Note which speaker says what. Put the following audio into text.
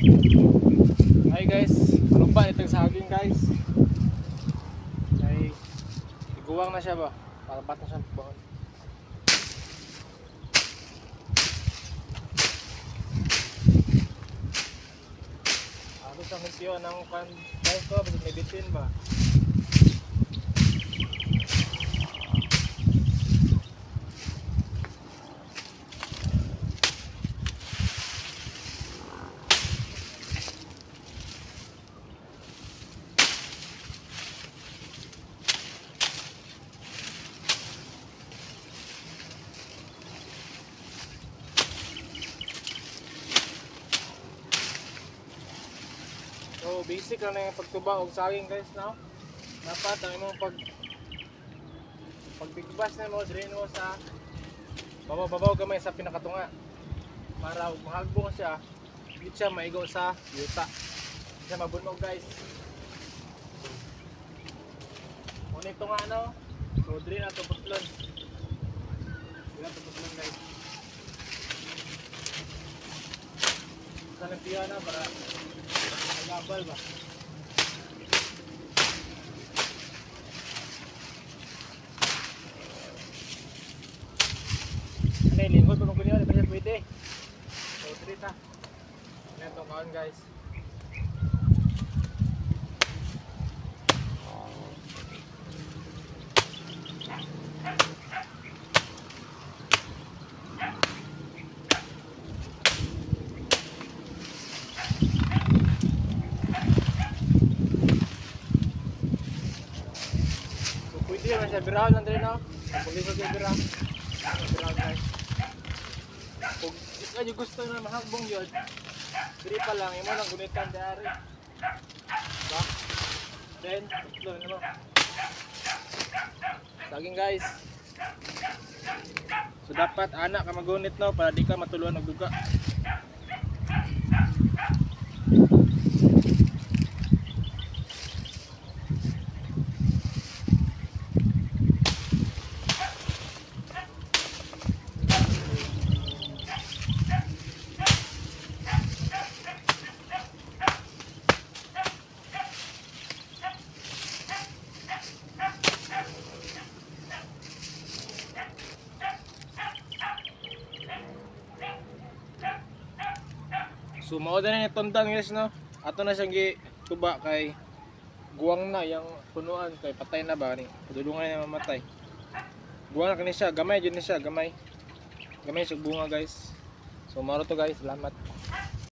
Speaker 1: Hi guys, malumpa itong saging guys. Ay, iguwang na siya ba? Para ba't na siya buwan. Ako sa mintiyo ng kan guys ko, kasi may bitin ba? So basic lang na yung pagtuba og saging guys now. Dapat ang imong pagbigbas na mo drain mo sa babaw gamay sa pinakatunga. Para mahagbong siya, hindi siya maigo sa yuta. Hindi siya mabunog guys. Ngunit ito nga no, so drain na ito putlon. Drain na ito putlon guys. Sa nagtiya na para agabal ba? Ano yung lingkod pa kung kunin pa siya pwede. So treat ha. Ano yung kaon guys. Pwede naman siya biraw lang din no? Pwede ko siya biraw. Biraw guys. Kung isa gusto na mahagbong yun, diri pa lang, imo lang gunitan dari. Diba? Then, ito naman. Saging guys. So dapat anak ka magunit no, para di ka matuluan og duga. So mao na ni tondang guys no. Ato na siyang gituba kay guwang na yang punuan kay patay na ba ni. Dulungan na mamatay. Guwang na kani siya, gamay jud ni siya, gamay. Gamay siya bunga guys. So maro to guys, salamat.